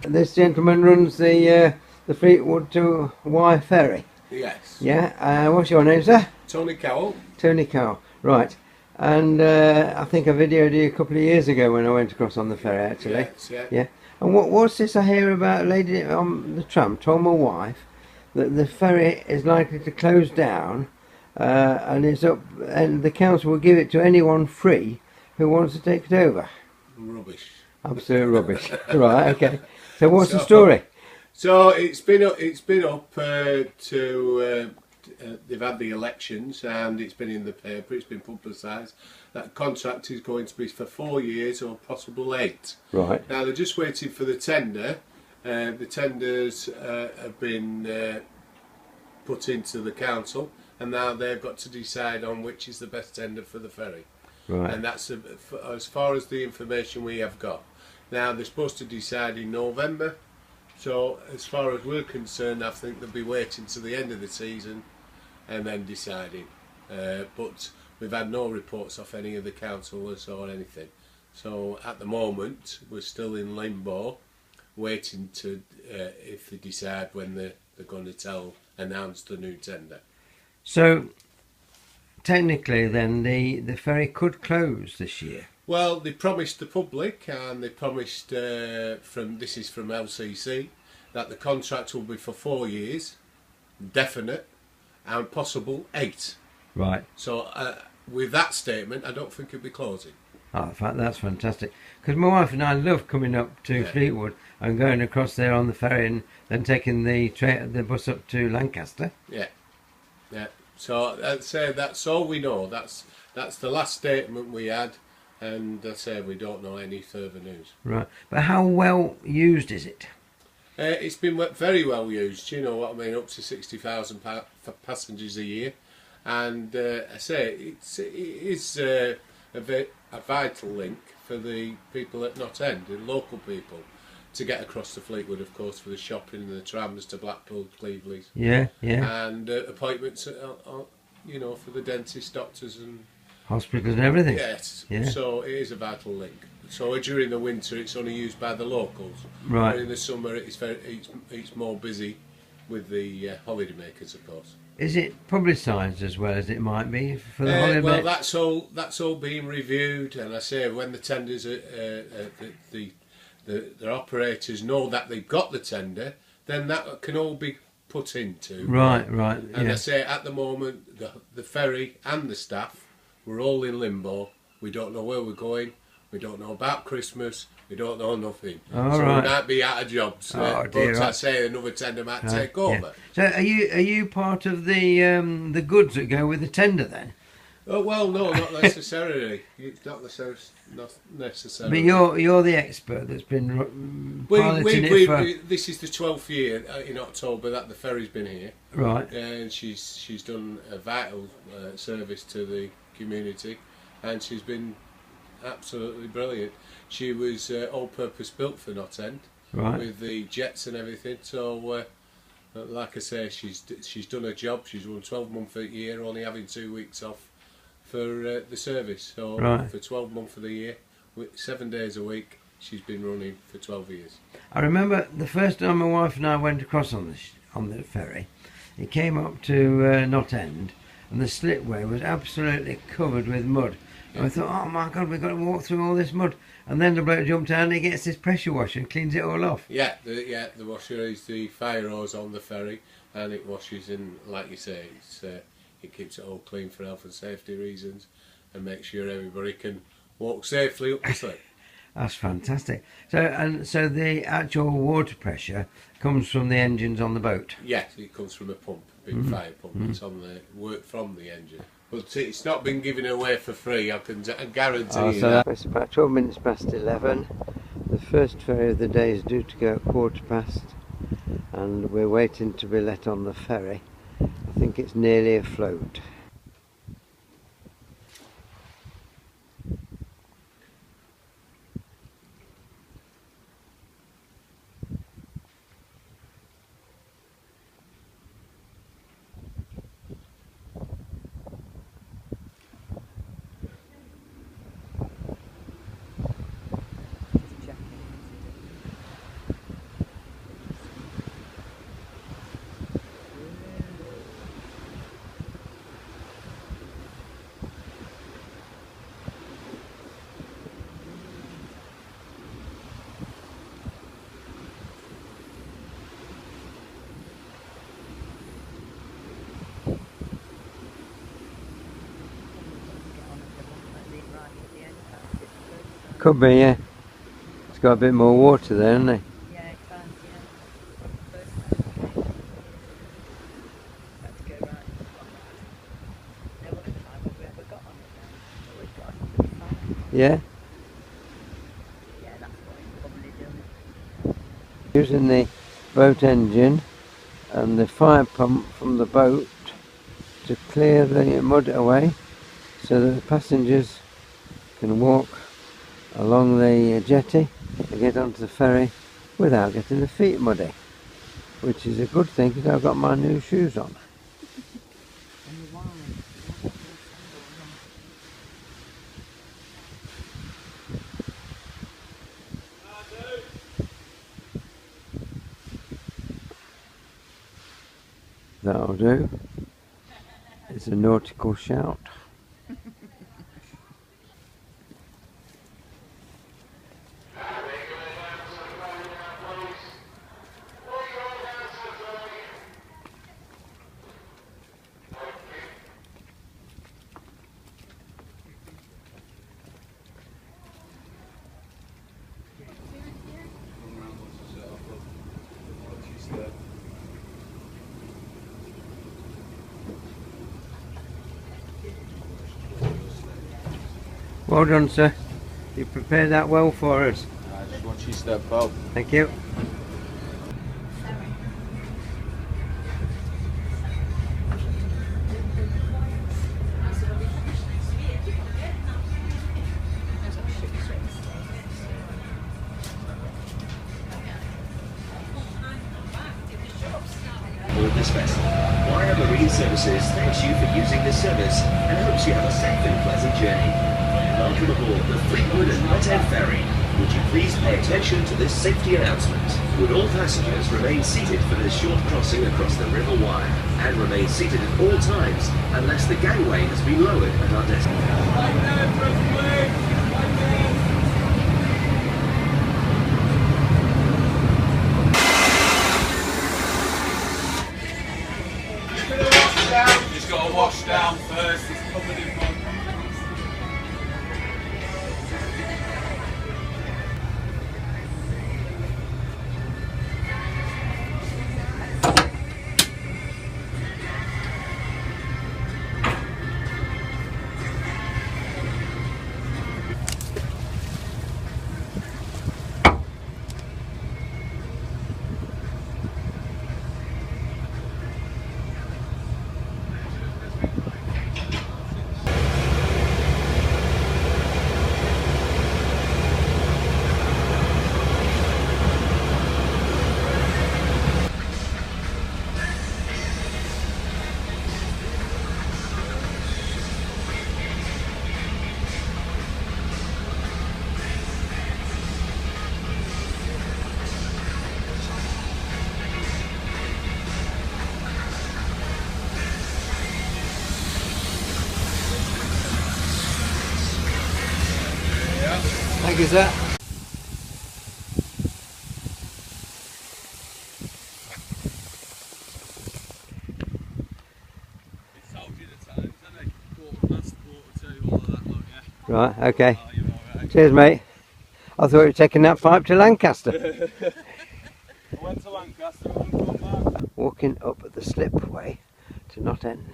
this gentleman runs the Fleetwood to Ferry. Yes. Yeah. What's your name, sir? Tony Carrol. Tony Carrol. Right. And I think I videoed you a couple of years ago when I went across on the ferry, actually. Yes, yeah. Yeah. And what's this I hear about a lady on the tram told my wife that the ferry is likely to close down and it's up, and the council will give it to anyone free who wants to take it over. Rubbish. Absolute rubbish. Right, okay. So what's the story? So it's been up to they've had the elections and it's been in the paper, it's been publicised that contract is going to be for 4 years or possible 8. Right. Now they're just waiting for the tender. The tenders have been put into the council and now they've got to decide on which is the best tender for the ferry. Right. And that's as far as the information we have got. Now they're supposed to decide in November, so as far as we're concerned I think they'll be waiting to the end of the season and then deciding. But we've had no reports off any of the councillors or anything. So at the moment we're still in limbo, waiting to if they decide when they're going to announce the new tender. So technically then the ferry could close this year. Well, they promised the public, and they promised this is from LCC, that the contract will be for 4 years, definite, and possible 8. Right. So with that statement, I don't think it'll be closing. Oh, that's fantastic. Because my wife and I love coming up to Fleetwood and going across there on the ferry and then taking the bus up to Lancaster. Yeah, yeah. So I'd say that's all we know. That's the last statement we had, and I say we don't know any further news. Right. But how well used is it? It's been very well used. You know what I mean? Up to 60,000 passengers a year, and I say it is a vital link for the people at Knott End, the local people, to get across to Fleetwood, of course, for the shopping and the trams to Blackpool, Cleveland. Yeah, yeah. And appointments, you know, for the dentists, doctors, and hospitals and everything. Yes. Yeah. So it is a vital link. So during the winter, it's only used by the locals. Right. And in the summer, it's more busy with the holidaymakers, of course. Is it publicised as well as it might be for the holiday? Well, that's all being reviewed, and I say when the tenders, the operators know that they've got the tender, then that can all be put into. Right. And yeah. I say at the moment, the ferry and the staff, we're all in limbo. We don't know where we're going. We don't know about Christmas. We don't know nothing. Oh, so right. we might be out of jobs. But I say another tender might take over. So are you part of the goods that go with the tender then? Oh, well, no, not necessarily. Not necessarily. But you're the expert that's been piloting it for... This is the 12th year in October that the ferry's been here. Right. And she's done a vital service to the community, and she's been absolutely brilliant. She was all-purpose built for Knott End, right, with the jets and everything. So, like I say, she's done her job. She's run 12 months a year, only having 2 weeks off for the service. So, right, for 12 months of the year, 7 days a week, she's been running for 12 years. I remember the first time my wife and I went across on the ferry. It came up to Knott End, and the slipway was absolutely covered with mud. And I thought, oh my God, we've got to walk through all this mud. And then the bloke jumped down and he gets this pressure washer and cleans it all off. Yeah, the washer is the fire hose on the ferry, and it washes in, like you say, it keeps it all clean for health and safety reasons, and makes sure everybody can walk safely up the slip. That's fantastic. So the actual water pressure comes from the engines on the boat? Yes, it comes from a pump, big fire pump. It's on the work from the engine. But it's not been given away for free, I can guarantee you that. It's about 12 minutes past 11. The first ferry of the day is due to go at 1:15, and we're waiting to be let on the ferry. I think it's nearly afloat. Could be, yeah. It's got a bit more water there, hasn't it? Yeah, it does, yeah. Let's go right. There wasn't time what we ever got on it then. But we've got on it. Yeah. Yeah, that's what it's probably doing. Using the boat engine and the fire pump from the boat to clear the mud away so that the passengers can walk along the jetty and get onto the ferry without getting their feet muddy, which is a good thing because I've got my new shoes on. That'll do. It's a nautical shout. Well done, sir. You prepared that well for us. I just watch you step out. Thank you. Aboard this vessel. Wire Marine Services thanks you for using this service and hopes you have a safe and pleasant journey. Welcome aboard the Fleetwood and Knott End ferry. Would you please pay attention to this safety announcement? Would all passengers remain seated for this short crossing across the River Wye and remain seated at all times unless the gangway has been lowered at our destination? Just got to wash down first, it's covered in mud. Thank you, sir. It told you the times, didn't it? 2:15, all of that, look, yeah. Right, okay. Oh, you're alright. Cheers, mate. I thought you were taking that pipe to Lancaster. I went to Lancaster and come back. Walking up the slipway to Knott End.